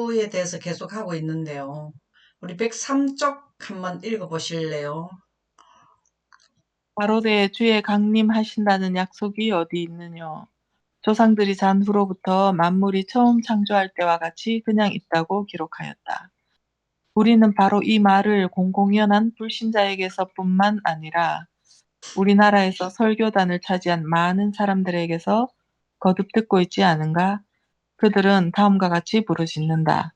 야수에 대해서 계속 하고 있는데요. 우리 103쪽 한번 읽어보실래요? 가로되 주의 강림하신다는 약속이 어디 있느뇨. 조상들이 잔 후로부터 만물이 처음 창조할 때와 같이 그냥 있다고 기록하였다. 우리는 바로 이 말을 공공연한 불신자에게서뿐만 아니라 우리나라에서 설교단을 차지한 많은 사람들에게서 거듭 듣고 있지 않은가? 그들은 다음과 같이 부르짖는다.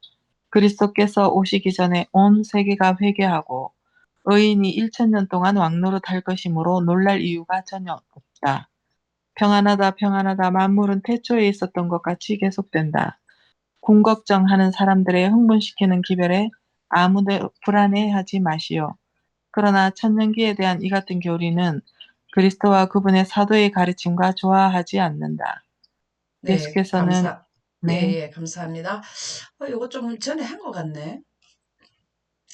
그리스도께서 오시기 전에 온 세계가 회개하고 의인이 1000년 동안 왕노릇할 것이므로 놀랄 이유가 전혀 없다. 평안하다 평안하다 만물은 태초에 있었던 것 같이 계속된다. 궁걱정하는 사람들의 흥분시키는 기별에 아무도 불안해하지 마시오. 그러나 천년기에 대한 이 같은 교리는 그리스도와 그분의 사도의 가르침과 조화하지 않는다. 네, 예수께서는 예, 네, 예, 감사합니다. 이거 좀 전에 한 것 같네.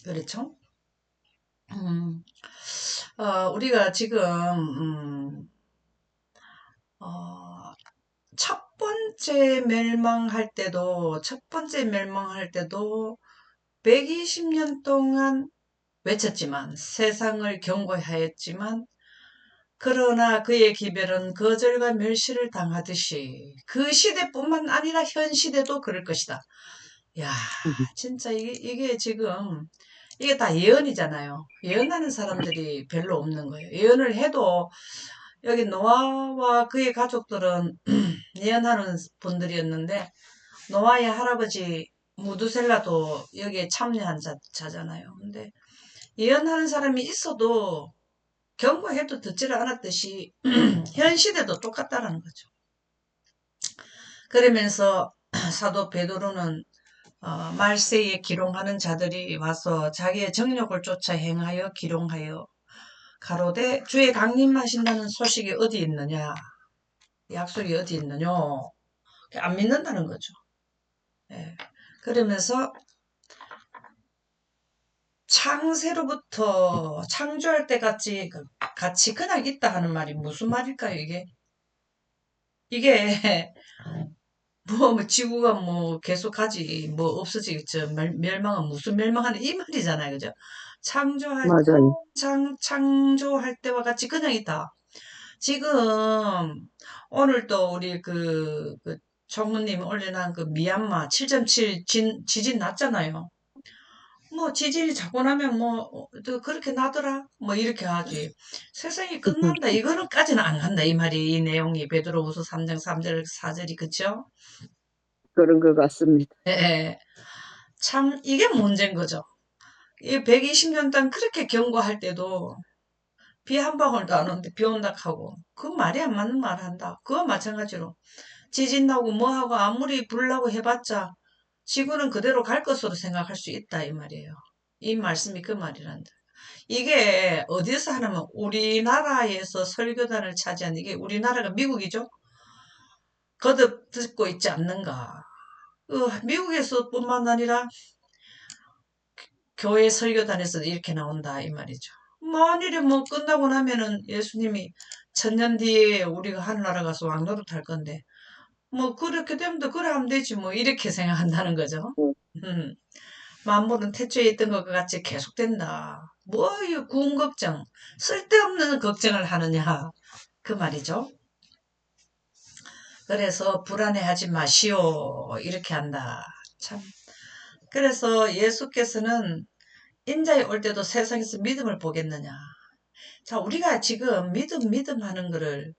그렇죠? 음, 우리가 지금, 어, 첫 번째 멸망할 때도 120년 동안 외쳤지만, 세상을 경고하였지만, 그러나 그의 기별은 거절과 멸시를 당하듯이 그 시대뿐만 아니라 현 시대도 그럴 것이다. 야, 진짜 이게 지금 이게 다 예언이잖아요. 예언하는 사람들이 별로 없는 거예요. 예언을 해도 여기 노아와 그의 가족들은 예언하는 분들이었는데 노아의 할아버지 무두셀라도 여기에 참여한 자잖아요. 근데 예언하는 사람이 있어도 경고해도 듣지를 않았듯이 현 시대도 똑같다라는 거죠. 그러면서 사도 베드로는 말세에 기롱하는 자들이 와서 자기의 정욕을 쫓아 행하여 기롱하여 가로되 주의 강림하신다는 소식이 어디 있느냐, 약속이 어디 있느냐, 안 믿는다는 거죠. 예. 그러면서 창세로부터 창조할 때같이 같이 그냥 있다 하는 말이 무슨 말일까요? 이게 뭐 지구가 뭐 계속 가지 뭐 없어지겠죠. 멸망은 무슨 멸망하는 이 말이잖아요. 그죠? 창조할 맞아요. 창조할 때와 같이 그냥 있다. 지금 오늘 또 우리 그 총무님 올려놓은 그 미얀마 7.7 지진 났잖아요. 뭐 지진이 자고 나면 또 그렇게 나더라 뭐 이렇게 하지. 세상이 끝난다 이거는까지는 안 간다 이 말이. 이 내용이 베드로후서 3장 3절 4절이 그쵸? 그런 것 같습니다. 예, 예. 참 이게 문제인 거죠. 이 120년 동안 그렇게 경고할 때도 비 한 방울도 안 오는데 비 온다 하고 그 말이 안 맞는 말 한다. 그와 마찬가지로 지진 나고 뭐하고 아무리 불나고 해봤자 지구는 그대로 갈 것으로 생각할 수 있다 이 말이에요. 이 말씀이 그 말이란다. 이게 어디서 하냐면 우리나라에서 설교단을 차지한 이게 우리나라가 미국이죠. 거듭 듣고 있지 않는가. 미국에서뿐만 아니라 교회 설교단에서도 이렇게 나온다 이 말이죠. 만일에 뭐 끝나고 나면은 예수님이 천년 뒤에 우리가 하늘나라 가서 왕노릇 할 건데 뭐 그렇게 되면 또 그래 하면 되지 뭐 이렇게 생각한다는 거죠. 음. 만물은 태초에 있던 것과 같이 계속된다. 이 구원 걱정, 쓸데없는 걱정을 하느냐 그 말이죠. 그래서 불안해하지 마시오 이렇게 한다. 참. 그래서 예수께서는 인자에 올 때도 세상에서 믿음을 보겠느냐. 자, 우리가 지금 믿음 하는 거를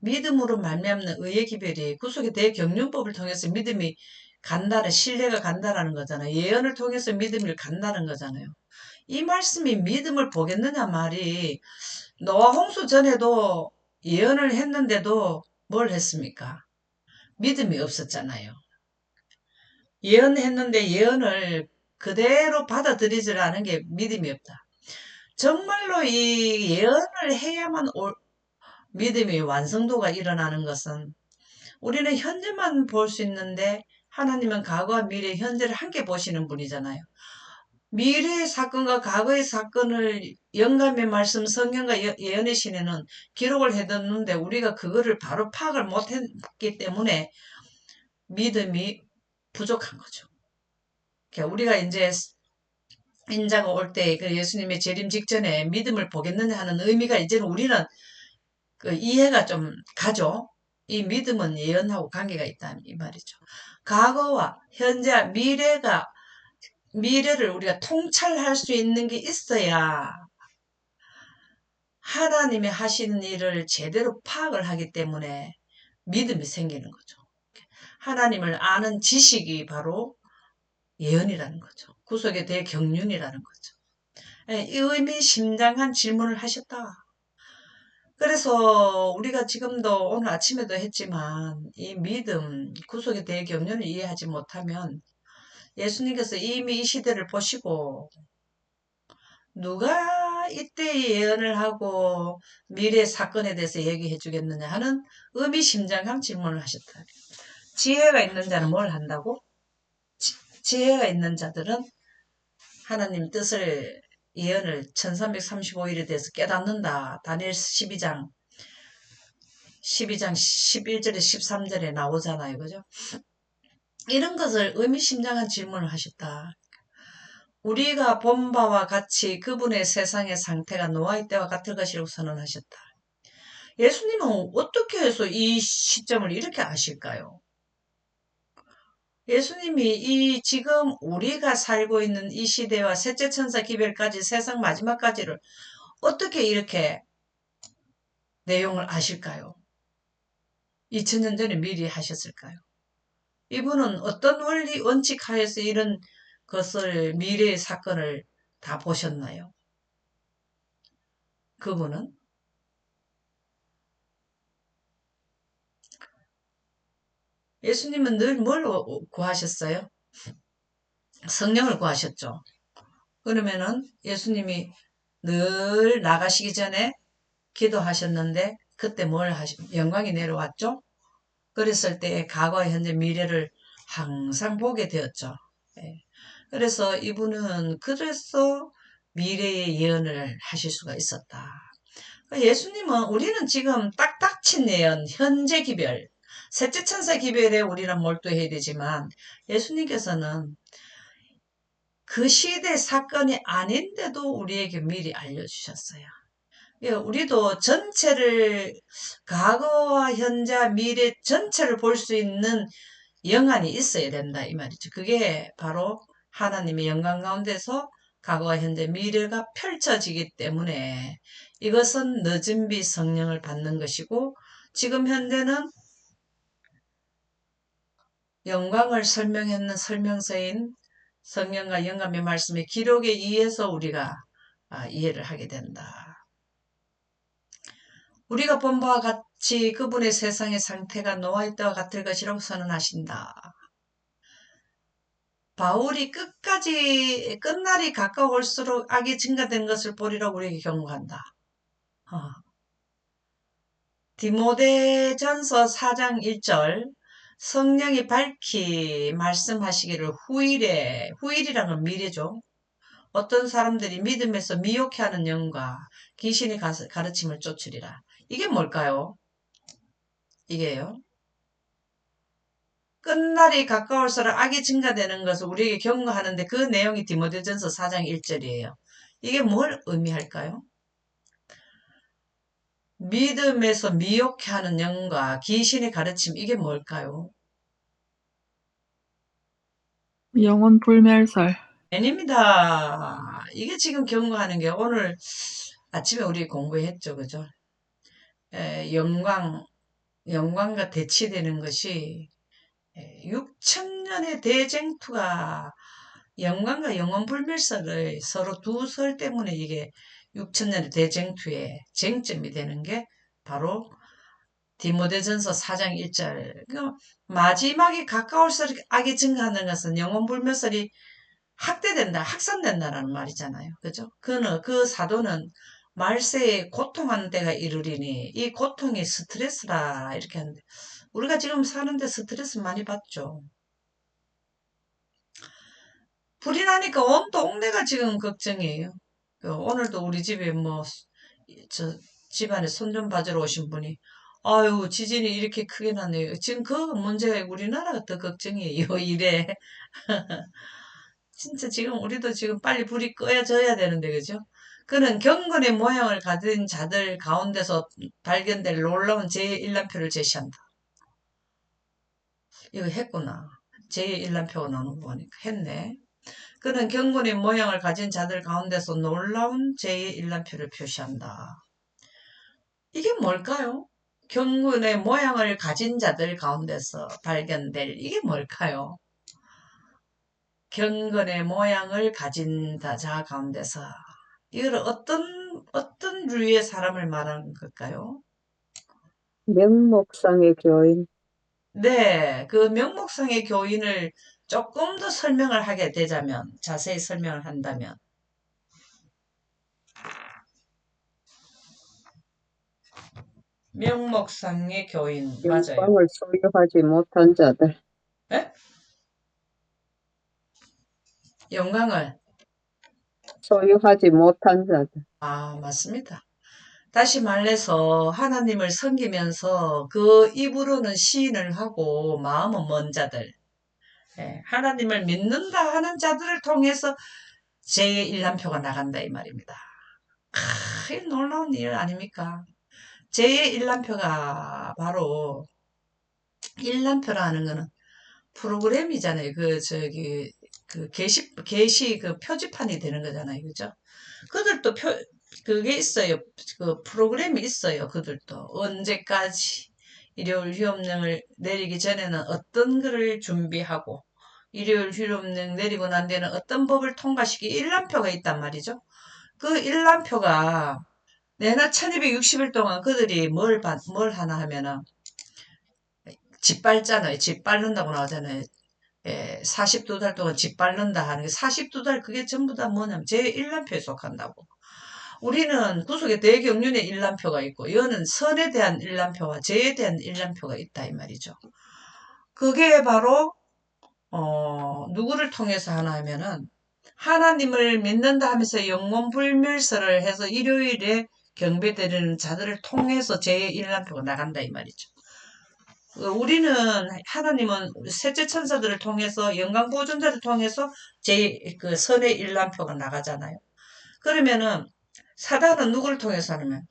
믿음으로 말미암는 의의 기별이 구속의 대경륜법을 통해서 믿음이 간다는 신뢰가 간다라는 거잖아요. 예언을 통해서 믿음을 간다는 거잖아요. 이 말씀이 믿음을 보겠느냐 말이 노아 홍수 전에도 예언을 했는데도 뭘 했습니까? 믿음이 없었잖아요. 예언했는데 예언을 그대로 받아들이지 않은 게 믿음이 없다. 정말로 이 예언을 해야만 믿음이 완성도가 일어나는 것은 우리는 현재만 볼 수 있는데 하나님은 과거와 미래, 현재를 함께 보시는 분이잖아요. 미래의 사건과 과거의 사건을 영감의 말씀, 성경과 예언의 시에는 기록을 해뒀는데 우리가 그거를 바로 파악을 못했기 때문에 믿음이 부족한 거죠. 우리가 이제 인자가 올 때 그 예수님의 재림 직전에 믿음을 보겠느냐 하는 의미가 이제는 우리는 그 이해가 좀 가죠. 이 믿음은 예언하고 관계가 있다 이 말이죠. 과거와 현재, 미래를 우리가 통찰할 수 있는 게 있어야 하나님이 하시는 일을 제대로 파악을 하기 때문에 믿음이 생기는 거죠. 하나님을 아는 지식이 바로 예언이라는 거죠. 구속에 대해 경륜이라는 거죠. 의미심장한 질문을 하셨다. 그래서 우리가 지금도 오늘 아침에도 했지만 이 믿음, 구속에 대해 경륜을 이해하지 못하면 예수님께서 이미 이 시대를 보시고 누가 이때 예언을 하고 미래 사건에 대해서 얘기해 주겠느냐 하는 의미심장한 질문을 하셨다. 지혜가 있는 자는 뭘 한다고? 지혜가 있는 자들은 하나님 뜻을 예언을 1335일에 대해서 깨닫는다. 다니엘 12장 11절에 13절에 나오잖아요. 그죠? 이런 것을 의미심장한 질문을 하셨다. 우리가 본 바와 같이 그분의 세상의 상태가 노아의 때와 같을 것이라고 선언하셨다. 예수님은 어떻게 해서 이 시점을 이렇게 아실까요? 예수님이 이 지금 우리가 살고 있는 이 시대와 셋째 천사 기별까지 세상 마지막까지를 어떻게 이렇게 내용을 아실까요? 2000년 전에 미리 하셨을까요? 이분은 어떤 원리 원칙 하에서 이런 것을 미래의 사건을 다 보셨나요? 그분은 예수님은 늘 뭘 구하셨어요? 성령을 구하셨죠. 그러면은 예수님이 늘 나가시기 전에 기도하셨는데 그때 영광이 내려왔죠. 그랬을 때 과거, 현재, 미래를 항상 보게 되었죠. 예. 그래서 이분은 그래서 미래의 예언을 하실 수가 있었다. 예수님은 우리는 지금 딱 닥친 예언, 현재 기별, 셋째 천사 기별에 우리는 몰두해야 되지만 예수님께서는 그 시대 사건이 아닌데도 우리에게 미리 알려주셨어요. 우리도 전체를 과거와 현재, 미래 전체를 볼 수 있는 영안이 있어야 된다 이 말이죠. 그게 바로 하나님의 영광 가운데서 과거와 현재, 미래가 펼쳐지기 때문에 이것은 늦은 비 성령을 받는 것이고 지금 현재는 영광을 설명했는 설명서인 성령과 영감의 말씀의 기록에 의해서 우리가 이해를 하게 된다. 우리가 본 바와 같이 그분의 세상의 상태가 노아의 때와 같을 것이라고 선언하신다. 바울이 끝날이 가까울수록 악이 증가된 것을 보리라고 우리에게 경고한다. 디모데전서 4장 1절 성령이 밝히 말씀하시기를 후일이라는 건 미래죠. 어떤 사람들이 믿음에서 미혹해하는 영과 귀신의 가르침을 쫓으리라. 이게 뭘까요? 이게요. 끝날이 가까울수록 악이 증가되는 것을 우리에게 경고하는데 그 내용이 디모데전서 4장 1절이에요. 이게 뭘 의미할까요? 믿음에서 미혹해하는 영과 귀신의 가르침 이게 뭘까요? 영혼 불멸설. 아닙니다. 이게 지금 경고하는 게 오늘 아침에 우리 공부했죠. 그죠? 영광과 대치되는 것이 6천년의 대쟁투가 영광과 영혼 불멸설을 서로 두 설 때문에 이게 6천년의 대쟁투의 쟁점이 되는 게 바로 디모데전서 4장 1절. 마지막에 가까울수록 악이 증가하는 것은 영혼 불멸설이 학대된다, 확산된다라는 말이잖아요. 그죠? 그 사도는 말세에 고통하는 때가 이르리니 이 고통이 스트레스라 이렇게 하는데 우리가 지금 사는데 스트레스 많이 받죠. 불이 나니까 온 동네가 지금 걱정이에요. 오늘도 우리 집에 집안에 손 좀 봐주러 오신 분이 아유 지진이 이렇게 크게 났네요. 지금 그 문제가 우리나라가 더 걱정이에요. 이래. 진짜 지금 우리도 지금 빨리 불이 꺼져야 되는데, 그죠? 그는 경건의 모양을 가진 자들 가운데서 발견될 놀라운 제1난표를 제시한다. 이거 했구나. 제1난표가 나오는 거 보니까 했네. 그는 경건의 모양을 가진 자들 가운데서 놀라운 제1난표를 표시한다. 이게 뭘까요? 경건의 모양을 가진 자들 가운데서 발견될 이게 뭘까요? 경건의 모양을 가진 자 가운데서 이걸 어떤 류의 사람을 말하는 걸까요? 명목상의 교인, 네, 그 명목상의 교인을 조금 더 설명을 하게 되자면, 자세히 설명을 한다면, 명목상의 교인, 맞아요. 영광을 소유하지 못한 자들, 예? 영광을, 소유하지 못한 자들, 맞습니다. 다시 말해서 하나님을 섬기면서 그 입으로는 시인을 하고 마음은 먼 자들, 예, 하나님을 믿는다 하는 자들을 통해서 제1난표가 나간다 이 말입니다. 이 놀라운 일 아닙니까? 제1난표가 바로 1난표라는 거는 프로그램이잖아요. 게시 그 표지판이 되는 거잖아요. 그죠? 그들도 그게 있어요. 그 프로그램이 있어요. 그들도. 언제까지 일요일 휴업령을 내리기 전에는 어떤 글을 준비하고, 일요일 휴업령 내리고 난 뒤에는 어떤 법을 통과시키기 1난표가 있단 말이죠. 그 1난표가 내나 1260일 동안 그들이 뭘 하나 하면은, 짓밟잖아요. 짓밟는다고 나오잖아요. 예, 42달 동안 짓밟는다 하는 게 42달 그게 전부 다 뭐냐면 제1난표에 속한다고. 우리는 구속의 대경륜의 1난표가 있고 여는 선에 대한 1난표와 죄에 대한 1난표가 있다 이 말이죠. 그게 바로 누구를 통해서 하나 하면은 하나님을 믿는다 하면서 영혼불멸설을 해서 일요일에 경배드리는 자들을 통해서 제1난표가 나간다 이 말이죠. 우리는 하나님은 셋째 천사들을 통해서 영광 보존자를 통해서 그 선의 일람표가 나가잖아요. 그러면은 사단은 누구를 통해서 하냐면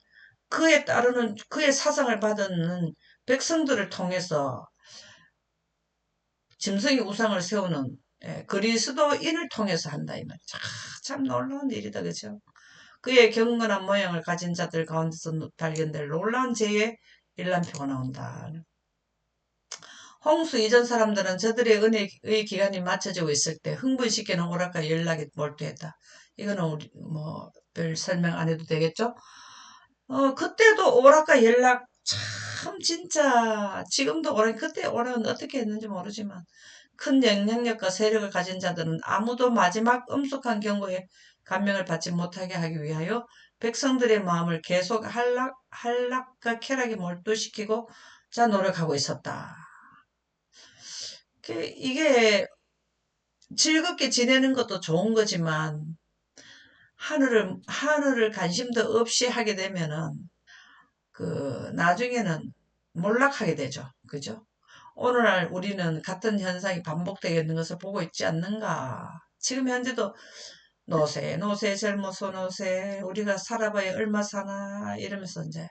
그에 따르는 그의 사상을 받는 백성들을 통해서 짐승의 우상을 세우는 그리스도인을 통해서 한다 이 말이죠. 참 놀라운 일이다 그죠? 그의 경건한 모양을 가진 자들 가운데서 발견될 놀라운 죄의 일람표가 나온다. 홍수 이전 사람들은 저들의 은혜의 기간이 맞춰지고 있을 때 흥분시키는 오락과 연락에 몰두했다. 이거는 우리 별 설명 안 해도 되겠죠? 그때도 오락과 연락 참 진짜 지금도 그때 오락은 어떻게 했는지 모르지만 큰 영향력과 세력을 가진 자들은 아무도 마지막 엄숙한 경고에 감명을 받지 못하게 하기 위하여 백성들의 마음을 계속 한락과 쾌락에 몰두시키고 노력하고 있었다. 이게 즐겁게 지내는 것도 좋은 거지만 하늘을 관심도 없이 하게 되면은 나중에는 몰락하게 되죠. 그죠? 오늘날 우리는 같은 현상이 반복되고 있는 것을 보고 있지 않는가? 지금 현재도 노세 젊어서 노세 우리가 살아봐야 얼마 사나 이러면서 이제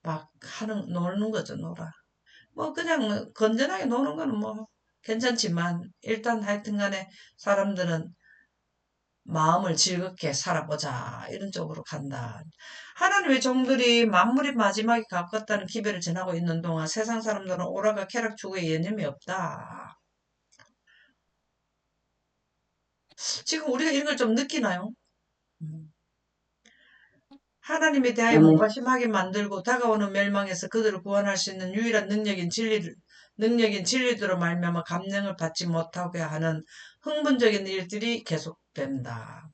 막 노는 거죠. 놀아. 그냥 건전하게 노는 거는 괜찮지만 일단 하여튼간에 사람들은 마음을 즐겁게 살아보자 이런 쪽으로 간다. 하나님의 종들이 만물이 마지막에 가깝다는 기별을 전하고 있는 동안 세상 사람들은 오락과 쾌락 추구에 여념이 없다. 지금 우리가 이런 걸 좀 느끼나요? 하나님에 대하여 아멘. 무관심하게 만들고 다가오는 멸망에서 그들을 구원할 수 있는 유일한 능력인 진리들로 말미암아 감명을 받지 못하게 하는 흥분적인 일들이 계속된다.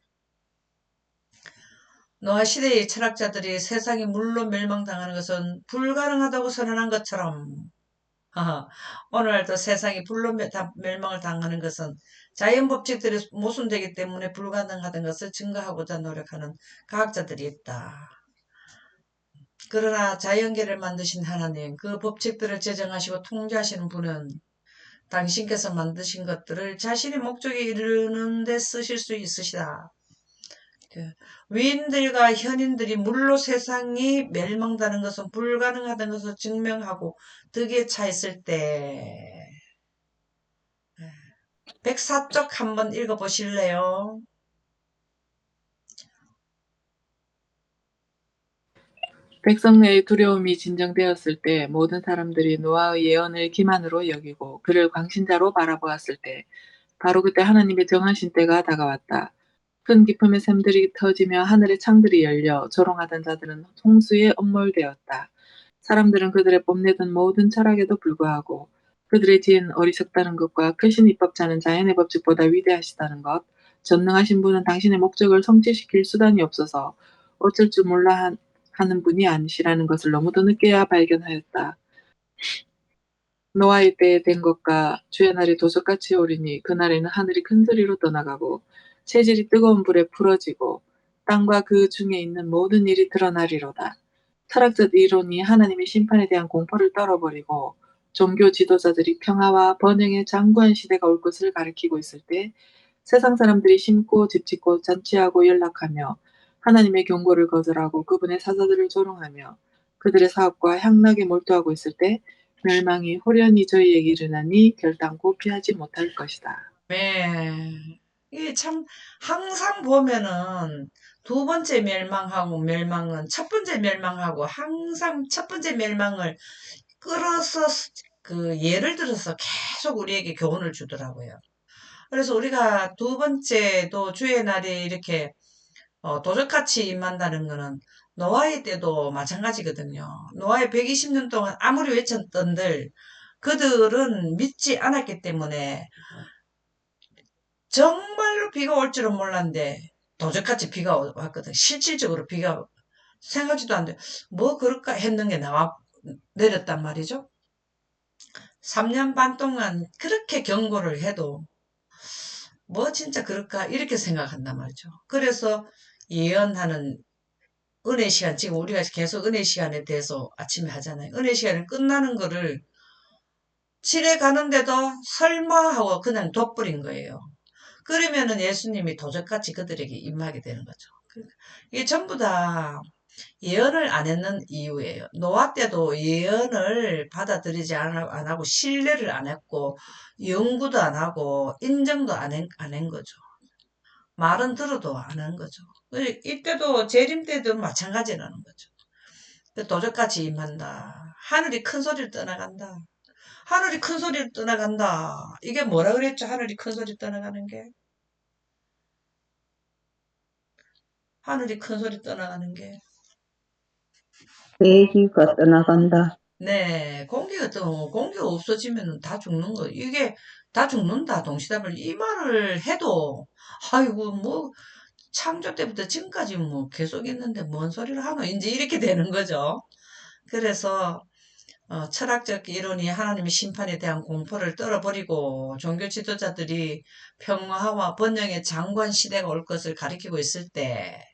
노아 시대의 철학자들이 세상이 물로 멸망당하는 것은 불가능하다고 선언한 것처럼 오늘날도 세상이 불로 멸망을 당하는 것은 자연 법칙들이 모순되기 때문에 불가능하다는 것을 증거하고자 노력하는 과학자들이 있다. 그러나 자연계를 만드신 하나님, 그 법칙들을 제정하시고 통제하시는 분은 당신께서 만드신 것들을 자신의 목적에 이르는 데 쓰실 수 있으시다. 그 위인들과 현인들이 물로 세상이 멸망다는 것은 불가능하다는 것을 증명하고 득에 차 있을 때 104쪽 한번 읽어보실래요? 백성 내의 두려움이 진정되었을 때 모든 사람들이 노아의 예언을 기만으로 여기고 그를 광신자로 바라보았을 때 바로 그때 하나님의 정하신 때가 다가왔다. 큰 기쁨의 샘들이 터지며 하늘의 창들이 열려 조롱하던 자들은 홍수에 엄몰되었다. 사람들은 그들의 뽐내던 모든 철학에도 불구하고 그들의 지혜는 어리석다는 것과 크신 입법자는 자연의 법칙보다 위대하시다는 것, 전능하신 분은 당신의 목적을 성취시킬 수단이 없어서 어쩔 줄 몰라 하는 분이 아니시라는 것을 너무도 늦게야 발견하였다. 노아의 때에 된 것과 주의 날이 도적같이 오리니 그날에는 하늘이 큰 소리로 떠나가고 체질이 뜨거운 불에 풀어지고 땅과 그 중에 있는 모든 일이 드러나리로다. 철학적 이론이 하나님의 심판에 대한 공포를 떨어버리고 종교 지도자들이 평화와 번영의 장구한 시대가 올 것을 가리키고 있을 때 세상 사람들이 심고 집짓고 잔치하고 연락하며 하나님의 경고를 거절하고 그분의 사자들을 조롱하며 그들의 사업과 향락에 몰두하고 있을 때 멸망이 호련히 저희에게 이르나니 결단코 피하지 못할 것이다. 네. 이게 참 항상 보면은 두 번째 멸망하고 멸망은 첫 번째 멸망하고 항상 첫 번째 멸망을 끌어서 그 예를 들어서 계속 우리에게 교훈을 주더라고요. 그래서 우리가 두 번째도 주의 날이 이렇게 도적같이 임한다는 거는 노아의 때도 마찬가지거든요. 노아의 120년 동안 아무리 외쳤던들 그들은 믿지 않았기 때문에 정말로 비가 올 줄은 몰랐는데 도적같이 비가 왔거든. 실질적으로 비가 생각지도 않는데 뭐 그럴까 했는 게 내렸단 말이죠. 3년 반 동안 그렇게 경고를 해도 뭐 진짜 그럴까 이렇게 생각한단 말이죠. 그래서 예언하는 은혜 시간, 지금 우리가 계속 은혜 시간에 대해서 아침에 하잖아요. 은혜 시간이 끝나는 거를 지내 가는데도 설마 하고 그냥 둬버린 거예요. 그러면은 예수님이 도적같이 그들에게 임하게 되는 거죠. 그러니까 이게 전부 다 예언을 안 했는 이유예요. 노아 때도 예언을 받아들이지 안 하고 신뢰를 안 했고 연구도 안 하고 인정도 안 한 거죠. 말은 들어도 안 한 거죠. 이때도 재림 때도 마찬가지라는 거죠. 도적같이 임한다. 하늘이 큰 소리를 떠나간다. 하늘이 큰 소리를 떠나간다. 이게 뭐라 그랬죠? 하늘이 큰 소리 떠나가는 게. 하늘이 큰 소리 떠나가는 게. 대기가 떠나간다. 네, 공기가 없어지면 다 죽는 거. 이게 다 죽는다. 동시다발 이 말을 해도, 아이고, 뭐, 창조 때부터 지금까지 뭐 계속 있는데 뭔 소리를 하노? 이제 이렇게 되는 거죠. 그래서, 철학적 이론이 하나님의 심판에 대한 공포를 떨어버리고 종교 지도자들이 평화와 번영의 장관 시대가 올 것을 가리키고 있을 때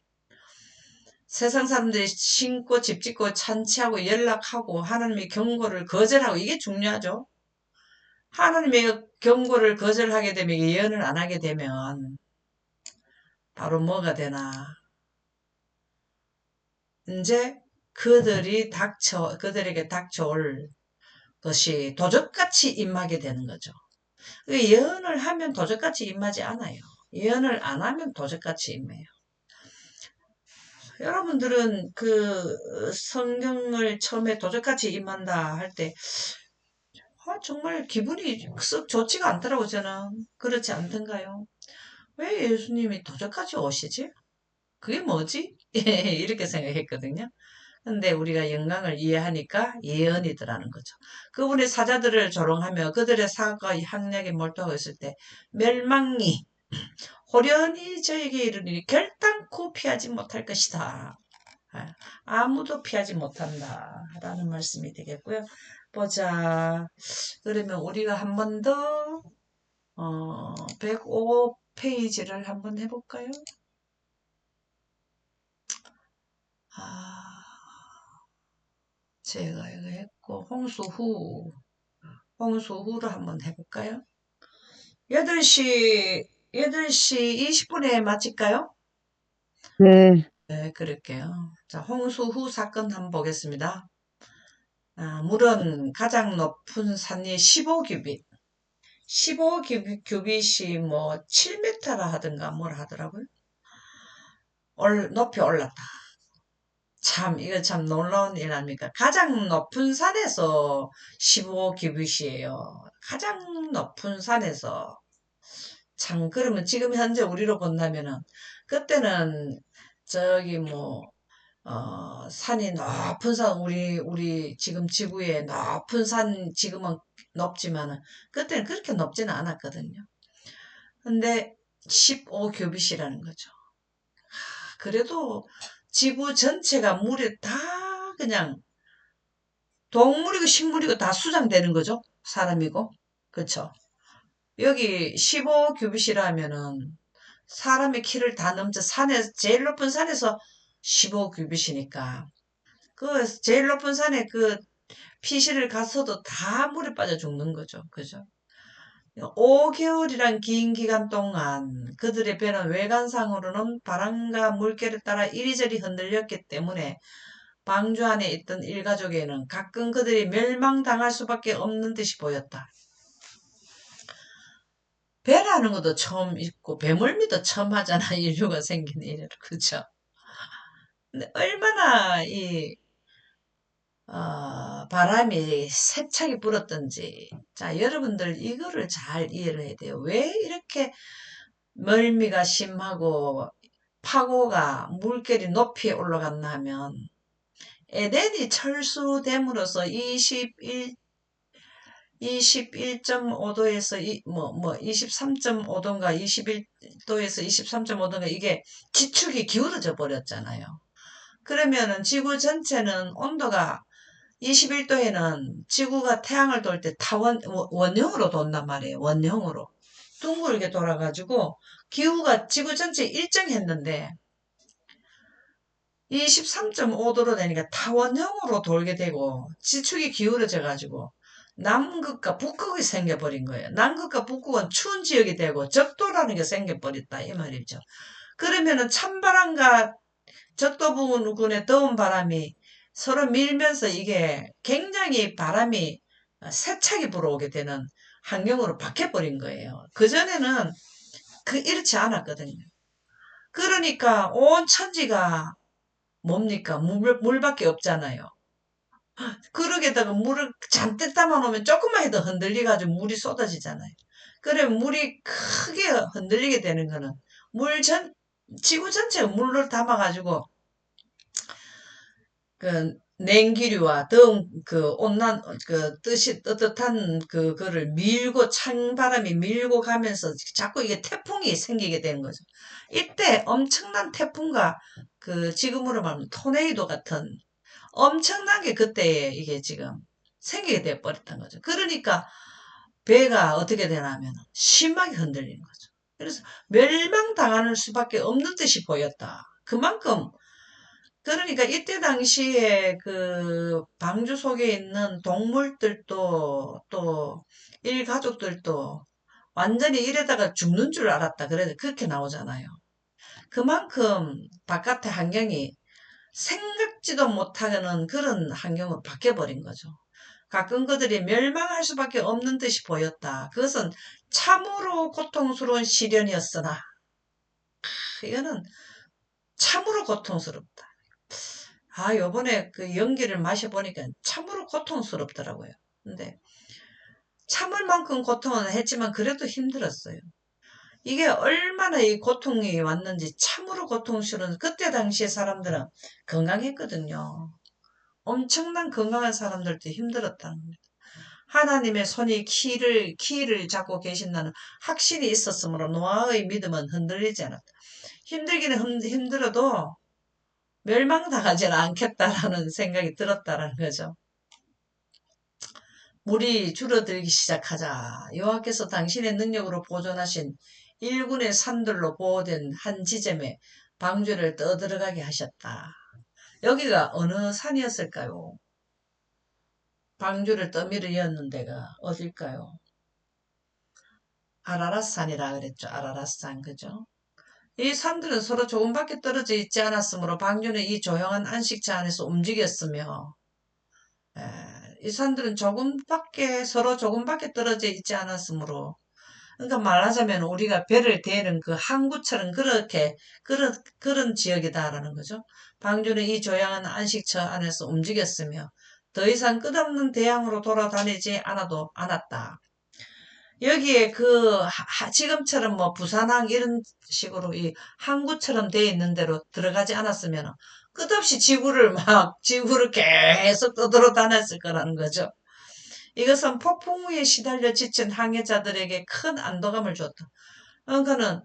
세상 사람들이 신고 집 짓고 찬치하고 연락하고 하나님의 경고를 거절하고 이게 중요하죠. 하나님의 경고를 거절하게 되면 예언을 안 하게 되면 바로 뭐가 되나 이제 그들에게 닥쳐올 것이 도적같이 임하게 되는 거죠. 예언을 하면 도적같이 임하지 않아요. 예언을 안 하면 도적같이 임해요. 여러분들은 그 성경을 처음에 도적같이 임한다 할 때, 정말 기분이 썩 좋지가 않더라고, 저는. 그렇지 않던가요? 왜 예수님이 도적같이 오시지? 그게 뭐지? 이렇게 생각했거든요. 근데 우리가 영광을 이해하니까 예언이더라는 거죠. 그분의 사자들을 조롱하며 그들의 사과 향락에 몰두하고 있을 때 멸망이 호련히 저에게 이르니 결단코 피하지 못할 것이다. 아무도 피하지 못한다. 라는 말씀이 되겠고요. 보자. 그러면 우리가 한 번 더, 105페이지를 한번 해볼까요? 제가 이거 했고, 홍수 후. 홍수후를 한번 해볼까요? 8시 20분에 마칠까요? 네, 네, 그럴게요. 자, 홍수후 사건 한번 보겠습니다. 물은 가장 높은 산이 15규빗. 15규빗이 뭐 7m라 하든가 뭐라 하더라고요. 높이 올랐다. 참, 이거 참 놀라운 일 아닙니까? 가장 높은 산에서 15규빗이에요. 가장 높은 산에서. 참, 그러면 지금 현재 우리로 본다면은, 그때는 저기 뭐, 산이 높은 산, 우리 지금 지구에 높은 산, 지금은 높지만은, 그때는 그렇게 높지는 않았거든요. 근데 15규빗이라는 거죠. 그래도 지구 전체가 물에 다 그냥 동물이고 식물이고 다 수장되는 거죠. 사람이고. 그쵸. 여기 15규빗이라면은 사람의 키를 다 넘쳐 제일 높은 산에서 15규빗이니까. 그 제일 높은 산에 그 피실을 갔어도 다 물에 빠져 죽는 거죠. 그죠? 5개월이란 긴 기간 동안 그들의 배는 외관상으로는 바람과 물결에 따라 이리저리 흔들렸기 때문에 방주 안에 있던 일가족에는 가끔 그들이 멸망당할 수밖에 없는 듯이 보였다. 배라는 것도 처음 있고 배멀미도 처음 하잖아. 인류가 생긴 일이라. 그죠? 근데 얼마나 바람이 세차게 불었던지. 자, 여러분들 이거를 잘 이해를 해야 돼요. 왜 이렇게 멀미가 심하고 파고가 물결이 높이 올라갔나 하면 에덴이 철수됨으로써 21.5도에서 23.5도인가 21도에서 23.5도인가 이게 지축이 기울어져 버렸잖아요. 그러면은 지구 전체는 온도가 21도에는 지구가 태양을 돌 때 원형으로 돈단 말이에요. 원형으로. 둥글게 돌아가지고 기후가 지구 전체에 일정했는데 23.5도로 되니까 타원형으로 돌게 되고 지축이 기울어져 가지고 남극과 북극이 생겨버린 거예요. 남극과 북극은 추운 지역이 되고 적도라는 게 생겨버렸다 이 말이죠. 그러면은 찬바람과 적도 부근의 더운 바람이 서로 밀면서 이게 굉장히 바람이 세차게 불어오게 되는 환경으로 바뀌어버린 거예요. 그전에는 이렇지 않았거든요. 그러니까 온 천지가 뭡니까? 물밖에 없잖아요. 그러게다가 물을 잔뜩 담아놓으면 조금만 해도 흔들려가지고 물이 쏟아지잖아요. 그래 물이 크게 흔들리게 되는 거는 지구 전체가 물을 담아가지고 그 냉기류와 더운 뜨뜻한 그거를 밀고 찬바람이 밀고 가면서 자꾸 이게 태풍이 생기게 되는 거죠. 이때 엄청난 태풍과 지금으로 말하면 토네이도 같은 엄청나게 그때 이게 지금 생기게 돼 버렸던 거죠. 그러니까 배가 어떻게 되냐면 심하게 흔들리는 거죠. 그래서 멸망당하는 수밖에 없는 듯이 보였다. 그만큼 그러니까 이때 당시에 방주 속에 있는 동물들도 또 일가족들도 완전히 이래다가 죽는 줄 알았다. 그래서 그렇게 나오잖아요. 그만큼 바깥의 환경이 생각지도 못하는 그런 환경으로 바뀌어버린 거죠. 가끔 그들이 멸망할 수밖에 없는 듯이 보였다. 그것은 참으로 고통스러운 시련이었으나 이거는 참으로 고통스럽다. 요번에 그 연기를 마셔보니까 참으로 고통스럽더라고요. 근데 참을 만큼 고통은 했지만 그래도 힘들었어요. 이게 얼마나 이 고통이 왔는지 참으로 고통스러운 그때 당시에 사람들은 건강했거든요. 엄청난 건강한 사람들도 힘들었다는 겁니다. 하나님의 손이 키를 잡고 계신다는 확신이 있었으므로 노아의 믿음은 흔들리지 않았다. 힘들기는 힘들어도 멸망당하지는 않겠다라는 생각이 들었다라는 거죠. 물이 줄어들기 시작하자 여호와께서 당신의 능력으로 보존하신 일군의 산들로 보호된 한 지점에 방주를 떠들어가게 하셨다. 여기가 어느 산이었을까요? 방주를 떠밀어 이었는 데가 어딜까요? 아라랏산이라 그랬죠. 아라랏산, 그죠? 이 산들은 서로 조금밖에 떨어져 있지 않았으므로 방주는 이 조용한 안식처 안에서 움직였으며, 이 산들은 서로 조금밖에 떨어져 있지 않았으므로, 그러니까 말하자면 우리가 배를 대는 그 항구처럼 그런 지역이다라는 거죠. 방주는 이 조용한 안식처 안에서 움직였으며, 더 이상 끝없는 대양으로 돌아다니지 않았다. 여기에 지금처럼 뭐 부산항 이런 식으로 이 항구처럼 돼 있는 대로 들어가지 않았으면 끝없이 지구를 계속 떠돌아다녔을 거라는 거죠. 이것은 폭풍우에 시달려 지친 항해자들에게 큰 안도감을 줬다. 그러니까는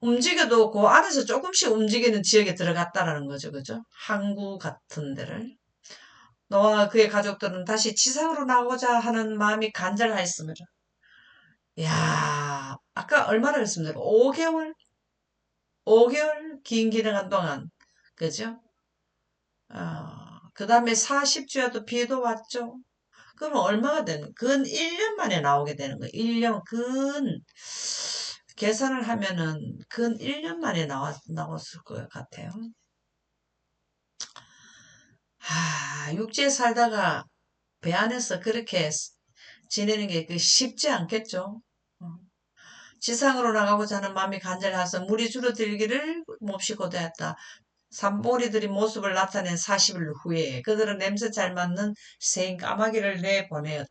움직여도 그 안에서 조금씩 움직이는 지역에 들어갔다라는 거죠. 그죠? 항구 같은 데를. 노아와 그의 가족들은 다시 지상으로 나오고자 하는 마음이 간절하였습니다. 야, 아까 얼마나 했습니까? 5개월 긴 기간 동안, 그죠? 그 다음에 40주야도 비도 왔죠? 그러면 얼마가 되는, 근 1년 만에 나오게 되는 거예요. 1년, 계산을 하면은, 근 1년 만에 나왔을 것 같아요. 육지에 살다가 배 안에서 그렇게 지내는 게 쉽지 않겠죠? 어. 지상으로 나가고자 하는 마음이 간절해서 물이 줄어들기를 몹시 고대했다. 산보리들이 모습을 나타낸 40일 후에 그들은 냄새 잘 맡는 새인 까마귀를 내보내었다.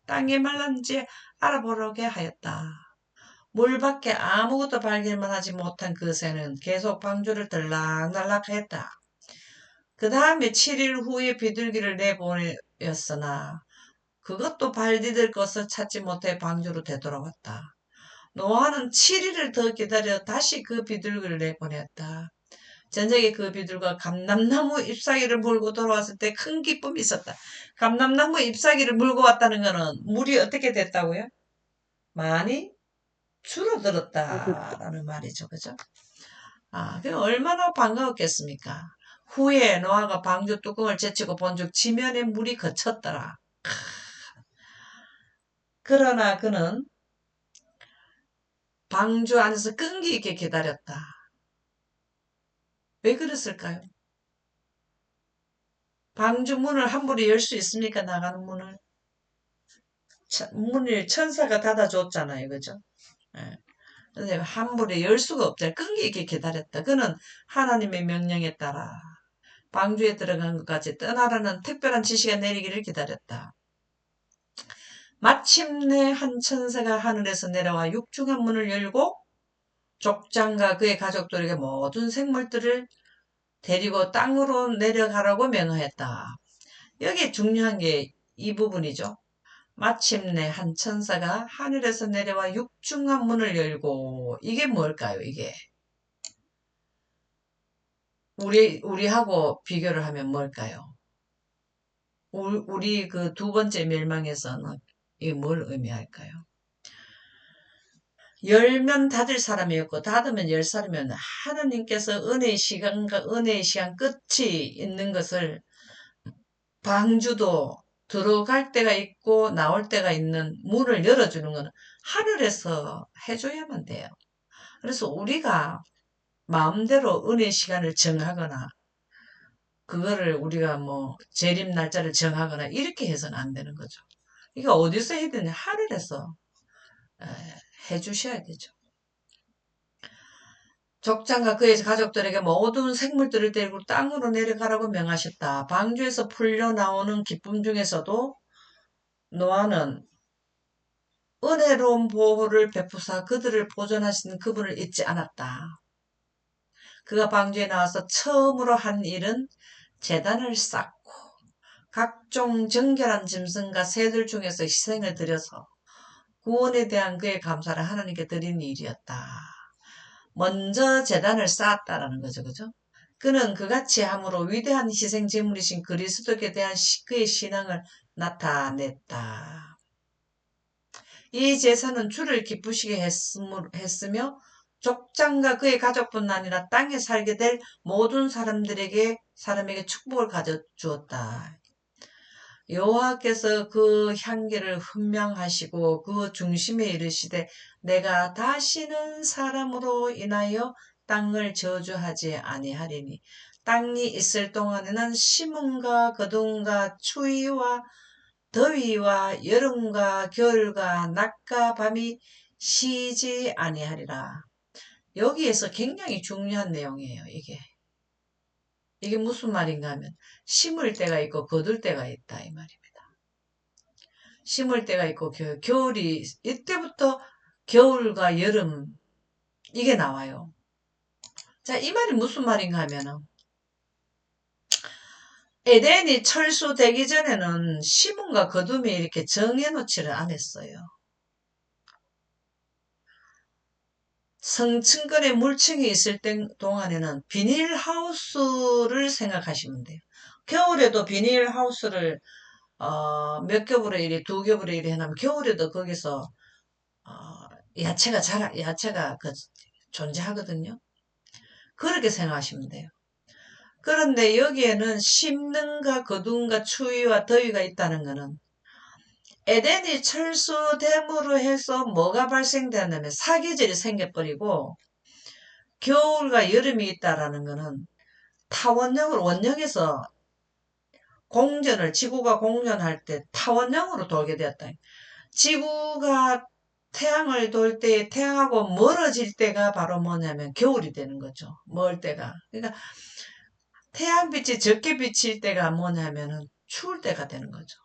땅이 말랐는지 알아보려게 하였다. 물 밖에 아무것도 발견만 하지 못한 그 새는 계속 방주를 들락날락 했다. 그 다음에 7일 후에 비둘기를 내보내었으나 그것도 발디딜 것을 찾지 못해 방주로 되돌아왔다. 노아는 7일을 더 기다려 다시 그 비둘기를 내보냈다. 저녁에 그 비둘기가 감람나무 잎사귀를 물고 돌아왔을 때 큰 기쁨이 있었다. 감람나무 잎사귀를 물고 왔다는 거는 물이 어떻게 됐다고요? 많이 줄어들었다라는 말이죠. 그죠? 그 얼마나 반가웠겠습니까? 후에 노아가 방주 뚜껑을 제치고 본즉 지면에 물이 거쳤더라. 그러나 그는 방주 안에서 끈기 있게 기다렸다. 왜 그랬을까요? 방주 문을 함부로 열 수 있습니까? 나가는 문을. 문을 천사가 닫아줬잖아요. 그죠? 예. 근데 함부로 열 수가 없잖아요. 끈기 있게 기다렸다. 그는 하나님의 명령에 따라 방주에 들어간 것까지 떠나라는 특별한 지시가 내리기를 기다렸다. 마침내 한 천사가 하늘에서 내려와 육중한 문을 열고 족장과 그의 가족들에게 모든 생물들을 데리고 땅으로 내려가라고 명하였다. 여기 중요한 게 이 부분이죠. 마침내 한 천사가 하늘에서 내려와 육중한 문을 열고, 이게 뭘까요, 이게? 우리하고 비교를 하면 뭘까요? 우리 그 두 번째 멸망에서는 이게 뭘 의미할까요? 열면 닫을 사람이었고, 닫으면 열 사람이면 하나님께서 은혜의 시간과 은혜의 시간 끝이 있는 것을 방주도 들어갈 때가 있고 나올 때가 있는 문을 열어주는 것은 하늘에서 해줘야만 돼요. 그래서 우리가 마음대로 은혜 시간을 정하거나 그거를 우리가 뭐 재림 날짜를 정하거나 이렇게 해서는 안 되는 거죠. 이거 어디서 해야 되냐? 하늘에서 해주셔야 되죠. 족장과 그의 가족들에게 모든 생물들을 데리고 땅으로 내려가라고 명하셨다. 방주에서 풀려 나오는 기쁨 중에서도 노아는 은혜로운 보호를 베푸사 그들을 보존하시는 그분을 잊지 않았다. 그가 방주에 나와서 처음으로 한 일은 제단을 쌓고 각종 정결한 짐승과 새들 중에서 희생을 드려서 구원에 대한 그의 감사를 하나님께 드린 일이었다. 먼저 제단을 쌓았다라는 거죠. 그죠? 그는 그같이 함으로 위대한 희생 제물이신 그리스도께 대한 그의 신앙을 나타냈다. 이 제사는 주를 기쁘시게 했으며 족장과 그의 가족뿐 아니라 땅에 살게 될 모든 사람에게 축복을 가져주었다. 여호와께서 그 향기를 훈명하시고 그 중심에 이르시되 내가 다시는 사람으로 인하여 땅을 저주하지 아니하리니 땅이 있을 동안에는 심음과 거둠과 추위와 더위와 여름과 겨울과 낮과 밤이 쉬지 아니하리라. 여기에서 굉장히 중요한 내용이에요. 이게 무슨 말인가 하면 심을 때가 있고 거둘 때가 있다 이 말입니다. 심을 때가 있고 겨울이 이때부터 겨울과 여름 이게 나와요. 자, 이 말이 무슨 말인가 하면은 에덴이 철수되기 전에는 심음과 거둠이 이렇게 정해놓지를 않았어요. 성층권에 물층이 있을 동안에는 비닐하우스를 생각하시면 돼요. 겨울에도 비닐하우스를 몇 겹으로 이래 두 겹으로 이래 해놓으면 겨울에도 거기서 야채가 존재하거든요. 그렇게 생각하시면 돼요. 그런데 여기에는 심는가 거둔가 추위와 더위가 있다는 것은 에덴이 철수됨으로 해서 뭐가 발생되냐면 사계절이 생겨버리고 겨울과 여름이 있다라는 것은 원형에서 지구가 공전할 때 타원형으로 돌게 되었다. 지구가 태양을 돌 때 태양하고 멀어질 때가 바로 뭐냐면 겨울이 되는 거죠. 멀 때가. 그러니까 태양빛이 적게 비칠 때가 뭐냐면은 추울 때가 되는 거죠.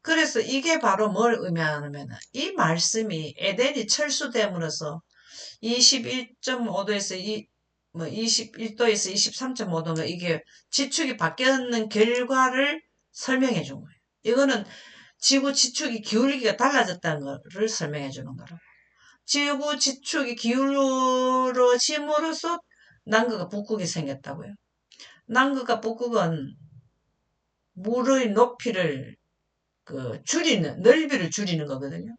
그래서 이게 바로 뭘 의미하냐면 이 말씀이 에덴이 철수됨으로써 21.5도에서 21도에서 23.5도가 이게 지축이 바뀌는 결과를 설명해 준 거예요. 이거는 지구 지축이 기울기가 달라졌다는 것을 설명해 주는 거라. 지구 지축이 기울어짐으로써 남극과 북극이 생겼다고요. 남극과 북극은 물의 높이를 넓이를 줄이는 거거든요.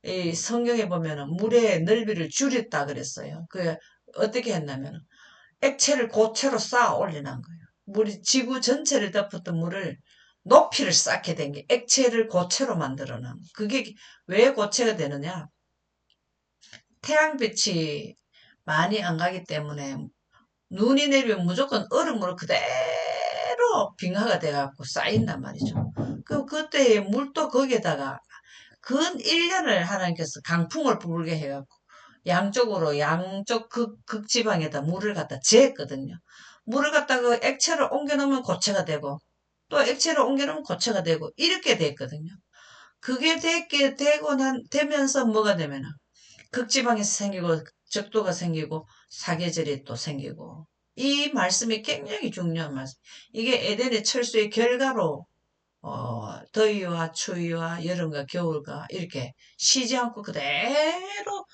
이 성경에 보면은 물의 넓이를 줄였다 그랬어요. 어떻게 했냐면 액체를 고체로 쌓아 올리는 거예요. 지구 전체를 덮었던 물을 높이를 쌓게 된 게 액체를 고체로 만들어낸 그게 왜 고체가 되느냐? 태양빛이 많이 안 가기 때문에 눈이 내리면 무조건 얼음으로 그대로 빙하가 돼갖고 쌓인단 말이죠. 그때 물도 거기에다가 근 1년을 하나님께서 강풍을 불게 해갖고 양쪽 극지방에다 물을 갖다 재었거든요. 물을 갖다가 액체를 옮겨놓으면 고체가 되고 또 액체를 옮겨놓으면 고체가 되고 이렇게 됐거든요. 그게 되면서 뭐가 되면 극지방에서 생기고 적도가 생기고 사계절이 또 생기고 이 말씀이 굉장히 중요한 말씀. 이게 에덴의 철수의 결과로 더위와 추위와 여름과 겨울과 이렇게 쉬지 않고 그대로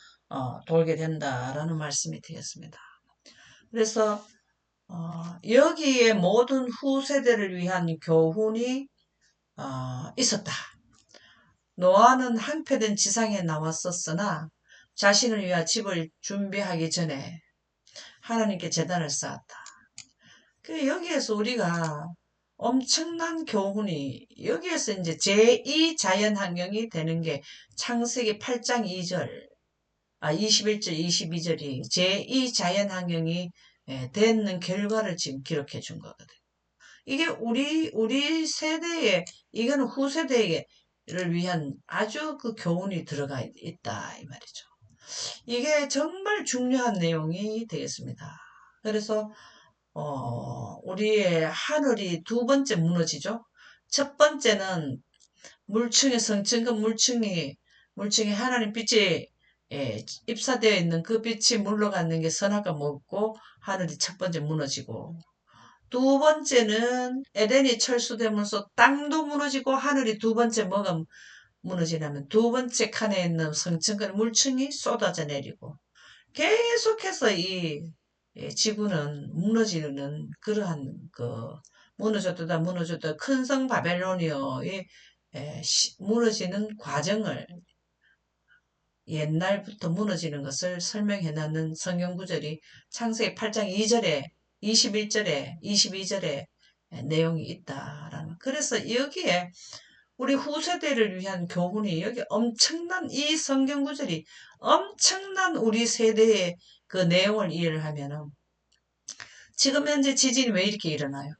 돌게 된다라는 말씀이 되겠습니다. 그래서 여기에 모든 후세대를 위한 교훈이 있었다. 노아는 황폐된 지상에 나왔었으나 자신을 위한 집을 준비하기 전에 하나님께 제단을 쌓았다. 여기에서 우리가 엄청난 교훈이 여기에서 이제 제2 자연환경이 되는 게 창세기 8장 2절 21절 22절이 제2 자연환경이 되는 결과를 지금 기록해 준 거거든. 이게 우리 세대에 이거는 후세대를 위한 아주 그 교훈이 들어가 있다 이 말이죠. 이게 정말 중요한 내용이 되겠습니다. 그래서 우리의 하늘이 두 번째 무너지죠. 첫 번째는 물층의 성층과 물층이 하나님 빛이 입사되어 있는 그 빛이 물러가는 게 선악과 먹고 하늘이 첫 번째 무너지고 두 번째는 에덴이 철수되면서 땅도 무너지고 하늘이 두 번째 뭐가 무너지냐면 두 번째 칸에 있는 성층과 물층이 쏟아져 내리고 계속해서 이 지구는 무너지는 그러한 무너졌다 큰 성 바벨로니아의 무너지는 과정을 옛날부터 무너지는 것을 설명해놨는 성경 구절이 창세기 8장 2절에 21절에 22절에 내용이 있다라는. 그래서 여기에 우리 후세대를 위한 교훈이 여기 엄청난 이 성경 구절이 엄청난 우리 세대의 그 내용을 이해를 하면은 지금 현재 지진이 왜 이렇게 일어나요?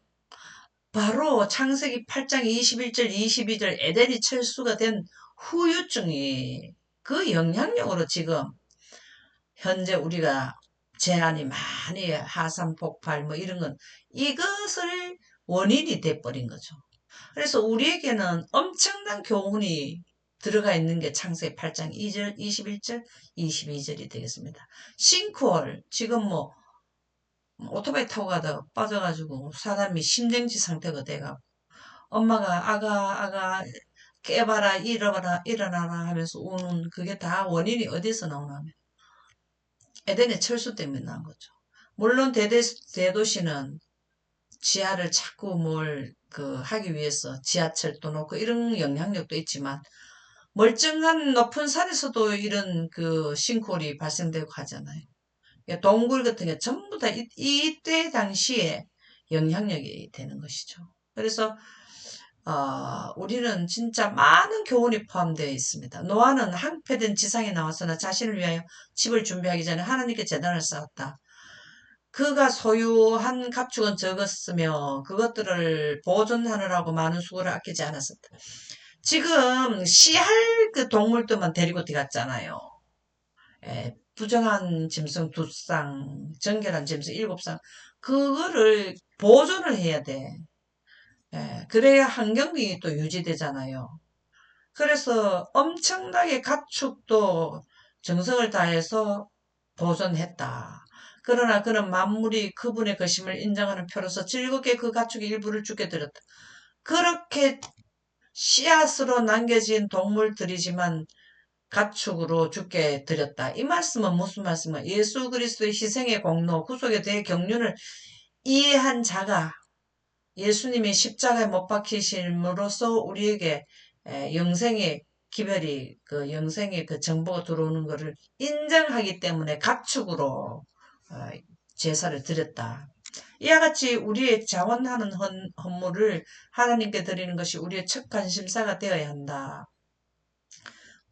바로 창세기 8장 21절 22절 에덴이 철수가 된 후유증이 그 영향력으로 지금 현재 우리가 재난이 많이 하산 폭발 뭐 이런 건 이것을 원인이 돼버린 거죠. 그래서 우리에게는 엄청난 교훈이 들어가 있는 게 창세기 8장 2절, 21절, 22절이 되겠습니다. 싱크홀, 지금 뭐 오토바이 타고 가다가 빠져가지고 사람이 심정지 상태가 돼가고 엄마가 아가 깨봐라 일어나라 하면서 우는 그게 다 원인이 어디서 나오냐면 에덴의 철수 때문에 나온 거죠. 물론 대도시는 지하를 자꾸 뭘 하기 위해서 지하철도 놓고 이런 영향력도 있지만 멀쩡한 높은 산에서도 이런 싱크홀이 발생되고 하잖아요. 동굴 같은 게 전부 다 이때 당시에 영향력이 되는 것이죠. 그래서 우리는 진짜 많은 교훈이 포함되어 있습니다. 노아는 한패된 지상에 나와서나 자신을 위하여 집을 준비하기 전에 하나님께 제단을 쌓았다. 그가 소유한 가축은 적었으며 그것들을 보존하느라고 많은 수고를 아끼지 않았었다. 지금 씨할 그 동물들만 데리고 들어갔잖아요. 부정한 짐승 2쌍, 정결한 짐승 7쌍. 그거를 보존을 해야 돼. 그래야 환경이 또 유지되잖아요. 그래서 엄청나게 가축도 정성을 다해서 보존했다. 그러나 그는 만물이 그분의 거심을 인정하는 표로서 즐겁게 그 가축의 일부를 주게 드렸다. 그렇게 씨앗으로 남겨진 동물들이지만 가축으로 죽게 드렸다. 이 말씀은 무슨 말씀이야? 예수 그리스도의 희생의 공로, 구속에 대해 경륜을 이해한 자가 예수님이 십자가에 못 박히심으로써 우리에게 영생의 기별이 영생의 정보가 들어오는 것을 인정하기 때문에 가축으로 제사를 드렸다. 이와 같이 우리의 자원하는 헌물을 하나님께 드리는 것이 우리의 첫 관심사가 되어야 한다.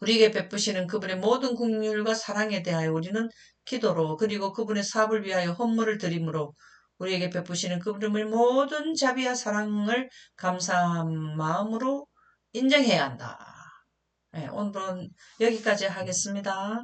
우리에게 베푸시는 그분의 모든 긍휼과 사랑에 대하여 우리는 기도로 그리고 그분의 사업을 위하여 헌물을 드림으로 우리에게 베푸시는 그분의 모든 자비와 사랑을 감사한 마음으로 인정해야 한다. 오늘은 여기까지 하겠습니다.